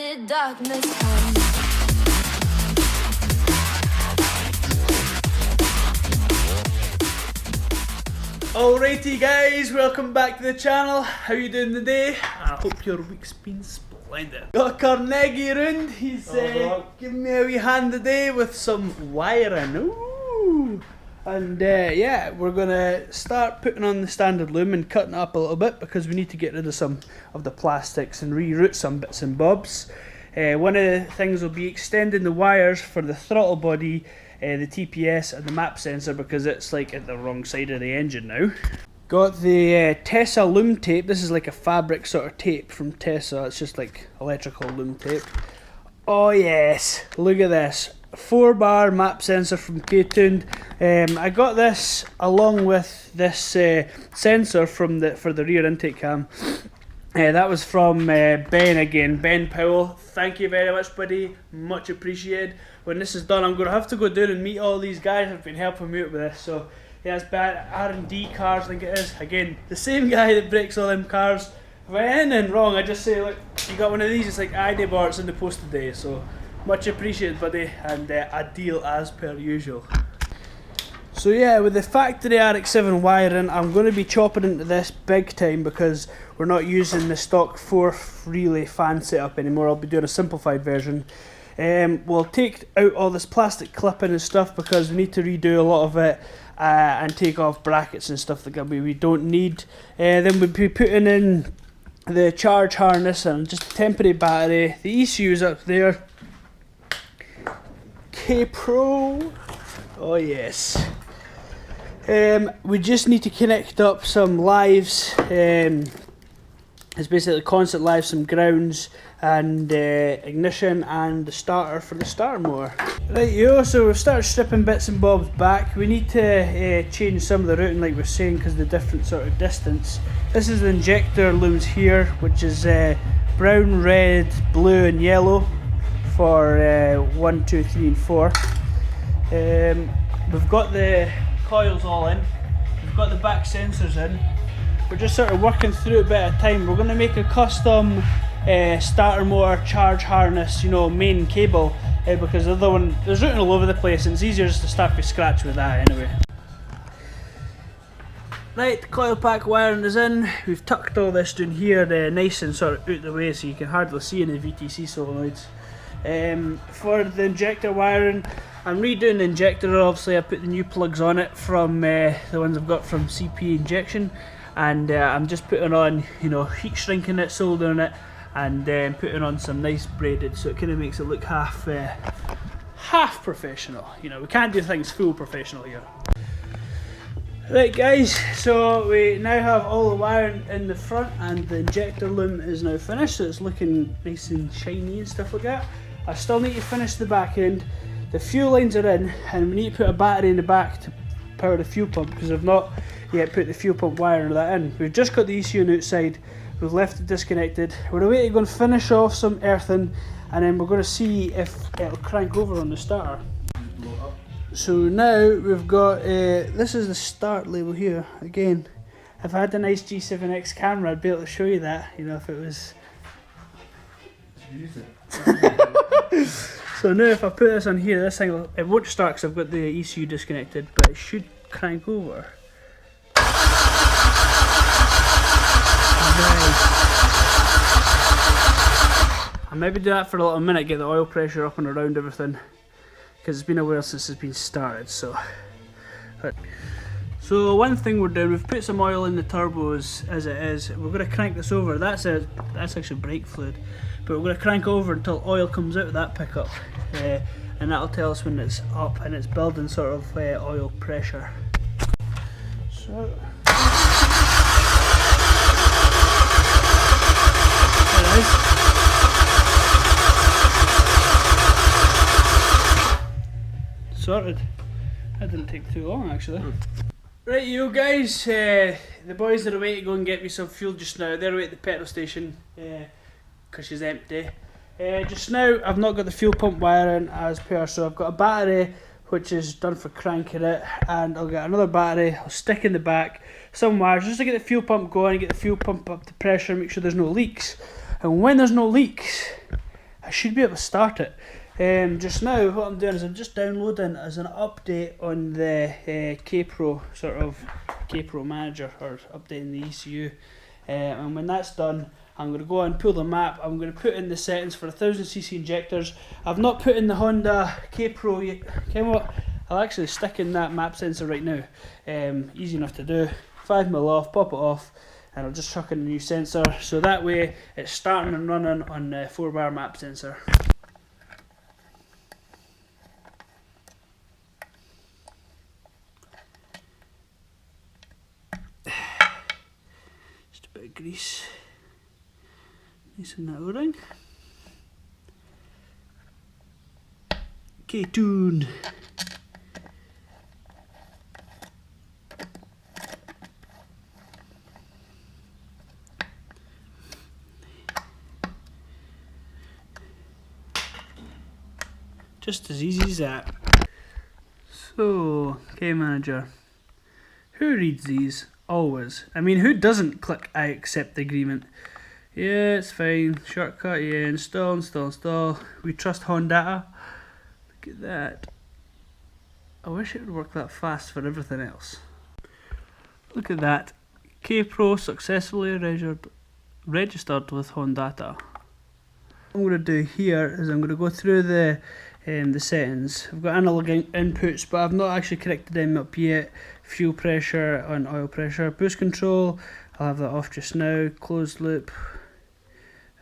did darkness come? Alrighty guys, welcome back to the channel. How you doing today? I hope your week's been splendid. Got Carnegie around. He's giving me a wee hand today with some wiring. Ooh. And yeah, we're gonna start putting on the standard loom and cutting it up a little bit because we need to get rid of some of the plastics and reroute some bits and bobs. One of the things will be extending the wires for the throttle body, the TPS and the map sensor because it's like at the wrong side of the engine now. Got the Tessa loom tape. This is like a fabric sort of tape from Tessa. It's just like electrical loom tape. Oh yes, look at this. 4-bar map sensor from K20. I got this along with this sensor from for the rear intake cam. That was from Ben again, Ben Powell. Thank you very much, buddy. Much appreciated. When this is done, I'm going to have to go down and meet all these guys who've been helping me out with this. So yeah, it's R&D cars, I think it is. Again, the same guy that breaks all them cars. If I had anything wrong, I just say, look, you got one of these. It's like, I did, bar, it's in the post today. So much appreciated, buddy, and a deal as per usual. So yeah, with the factory RX7 wiring, I'm going to be chopping into this big time because we're not using the stock 4 relay fan setup anymore. I'll be doing a simplified version. We'll take out all this plastic clipping and stuff because we need to redo a lot of it and take off brackets and stuff that we don't need. Then we'll be putting in the charge harness and just a temporary battery. The ECU's up there. Kpro. Oh yes. We just need to connect up some lives. It's basically constant live, some grounds and ignition and the starter for the starter motor. Right, so we've started stripping bits and bobs back. We need to change some of the routing like we're saying because of the different sort of distance. This is the injector looms here, which is brown, red, blue and yellow for 1, 2, 3 and 4. We've got the coils all in, we've got the back sensors in. We're just sort of working through a bit at a time. We're going to make a custom starter motor charge harness, you know, main cable, because the other one, there's routing all over the place and it's easier just to start from scratch with that anyway. Right, the coil pack wiring is in. We've tucked all this down here nice and sort of out the way so you can hardly see any VTC solenoids. For the injector wiring, I'm redoing the injector. Obviously I put the new plugs on it from the ones I've got from CP Injection, and I'm just putting on, you know, heat shrinking it, soldering it and putting on some nice braided so it kind of makes it look half professional. You know, we can't do things full professional here. Right guys, so we now have all the wiring in the front and the injector loom is now finished, so it's looking nice and shiny and stuff like that. I still need to finish the back end. The fuel lines are in and we need to put a battery in the back to power the fuel pump because I've not yet put the fuel pump wire or that in. We've just got the ECU on the outside, we've left it disconnected. We're away to go and finish off some earthing and then we're going to see if it'll crank over on the starter. So now we've got, this is the start label here. Again, if I had a nice G7X camera I'd be able to show you that, you know, if it was... So now if I put this on here, this thing, it won't start because I've got the ECU disconnected, but it should crank over. Nice. I'll maybe do that for a little minute, get the oil pressure up and around everything, because it's been a while since it's been started. So one thing we're doing, we've put some oil in the turbos as it is. We're going to crank this over. That's actually brake fluid, but we're going to crank over until oil comes out of that pickup, and that'll tell us when it's up and it's building sort of oil pressure. So there it is. Sorted. That didn't take too long actually. Right, you guys, the boys are away to go and get me some fuel just now. They're away at the petrol station because she's empty. Just now I've not got the fuel pump wiring as per, so I've got a battery which is done for cranking it, and I'll get another battery, I'll stick in the back some wires just to get the fuel pump going, get the fuel pump up to pressure, make sure there's no leaks. And when there's no leaks, I should be able to start it. Just now, what I'm doing is I'm just downloading as an update on the Kpro, sort of Kpro manager, or updating the ECU. And when that's done, I'm going to go and pull the map. I'm going to put in the settings for 1000cc injectors. I've not put in the Honda Kpro yet. Okay, what? I'll actually stick in that map sensor right now. Easy enough to do. 5mm off, pop it off, and I'll just chuck in a new sensor. So that way it's starting and running on the 4-bar map sensor. Just a bit of grease. Nice and that O-ring. K20. Just as easy as that. So, K manager. Who reads these? Always. I mean, who doesn't click I accept the agreement? Yeah, it's fine. Shortcut, yeah, install. We trust Hondata. Look at that. I wish it would work that fast for everything else. Look at that. Kpro successfully registered with Hondata. What I'm going to do here is I'm going to go through the settings. I've got analog inputs, but I've not actually corrected them up yet. Fuel pressure and oil pressure. Boost control, I'll have that off just now. Closed loop.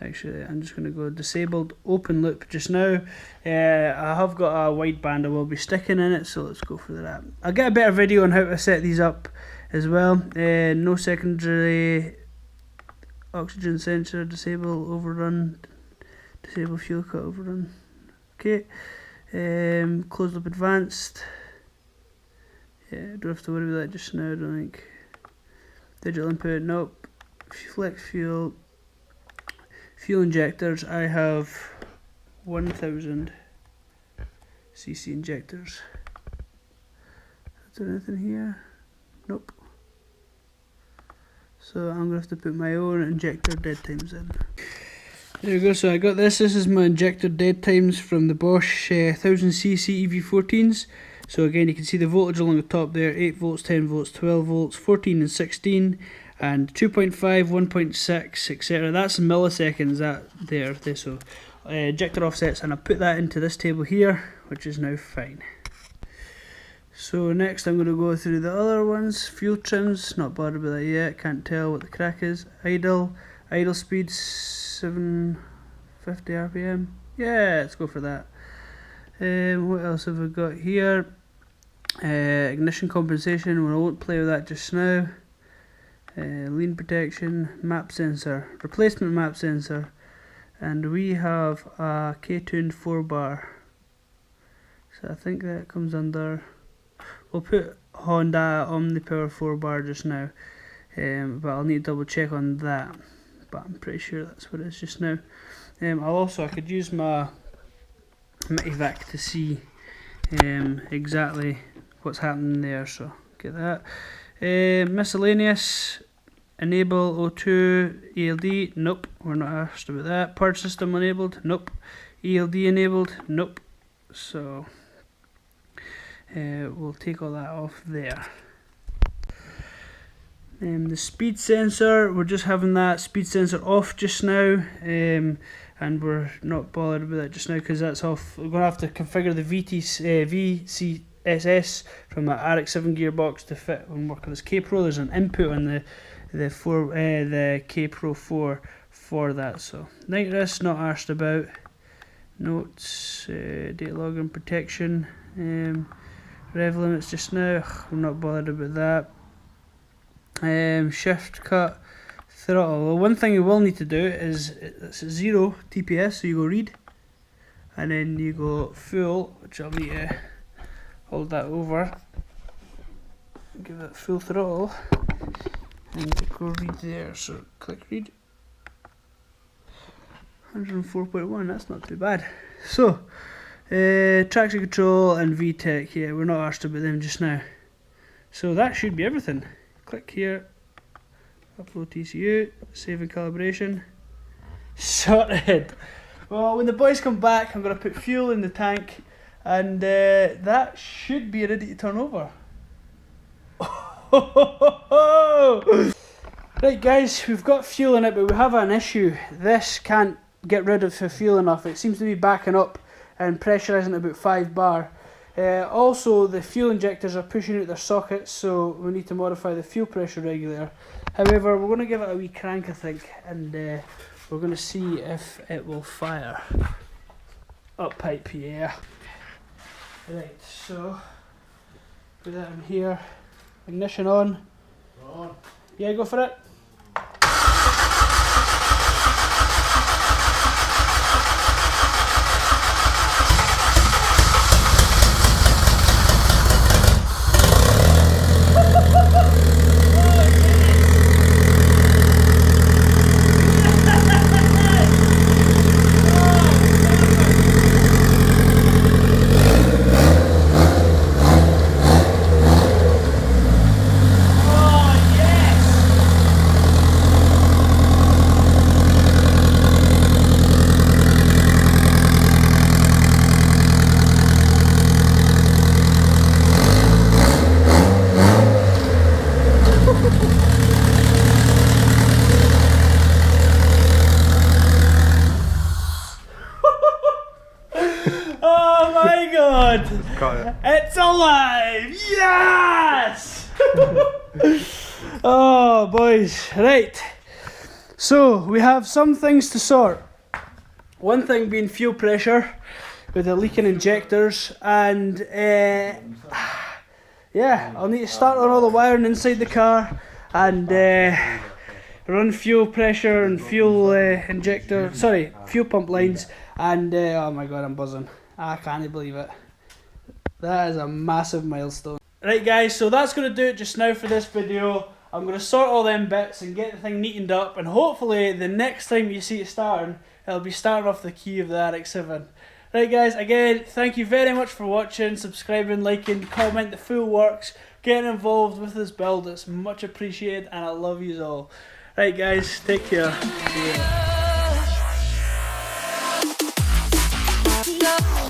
Actually, I'm just going to go disabled. Open loop just now. I have got a wideband I will be sticking in it, so let's go for that. I'll get a better video on how to set these up as well. No secondary oxygen sensor. Disable overrun. Disable fuel cut overrun. Okay. Closed loop advanced. Yeah, don't have to worry about that just now, I don't think. Digital input, nope. Flex fuel. Fuel injectors, I have 1000cc injectors. Is there anything here? Nope. So I'm going to have to put my own injector dead times in. There we go, so I got this. This is my injector dead times from the Bosch 1000cc EV14s. So again, you can see the voltage along the top there, 8 volts, 10 volts, 12 volts, 14 and 16, and 2.5, 1.6, etc. That's milliseconds there. So injector offsets, and I put that into this table here, which is now fine. So next I'm going to go through the other ones. Fuel trims, not bothered about that yet, can't tell what the crack is. Idle speed 750 RPM. Yeah, let's go for that. What else have we got here? Ignition compensation, well, I won't play with that just now. Lean protection, map sensor, replacement map sensor, and we have a K20 4-bar. So I think that comes under. We'll put Honda Omnipower 4-bar just now, but I'll need to double check on that. But I'm pretty sure that's what it is just now. I could use my Evac to see exactly what's happening there, so get that. Miscellaneous, enable O2 ELD, nope, we're not asked about that. Purge system enabled, nope. ELD enabled, nope. So we'll take all that off there. The speed sensor, we're just having that speed sensor off just now, and we're not bothered about that just now because that's off. We're going to have to configure the VCSS from the RX7 gearbox to fit and work on this Kpro. There's an input on the Kpro 4 for that. So nitrous, not asked about. Notes, data login protection, rev limits just now. I'm not bothered about that. Shift cut throttle. Well, one thing you will need to do is it's 0 TPS, so you go read, and then you go full, which I'll need to hold that over, give it full throttle, and go read there. So click read. 104.1. That's not too bad. So traction control and BEYTEK. Yeah, we're not asked about them just now. So that should be everything. Click here, upload TCU, save and calibration. Sorted. Well, when the boys come back, I'm going to put fuel in the tank, and that should be ready to turn over. Right guys, we've got fuel in it, but we have an issue. This can't get rid of the fuel enough. It seems to be backing up and pressurising at about 5 bar. Also, the fuel injectors are pushing out their sockets, so we need to modify the fuel pressure regulator. However, we're going to give it a wee crank, I think, and we're going to see if it will fire. Up pipe, yeah. Right, so put that in here. Ignition on. On. Yeah, go for it. Oh my god! It's alive! Yes! Oh boys, right. So we have some things to sort. One thing being fuel pressure with the leaking injectors, and yeah, I'll need to start on all the wiring inside the car and run fuel pressure and fuel fuel pump lines, and oh my god, I'm buzzing. I can't believe it. That is a massive milestone. Right guys, so that's going to do it just now for this video. I'm going to sort all them bits and get the thing neatened up, and hopefully the next time you see it starting, it'll be starting off the key of the RX7. Right guys, again, thank you very much for watching, subscribing, liking, comment, the full works, getting involved with this build. It's much appreciated and I love you all. Right guys, take care. See ya.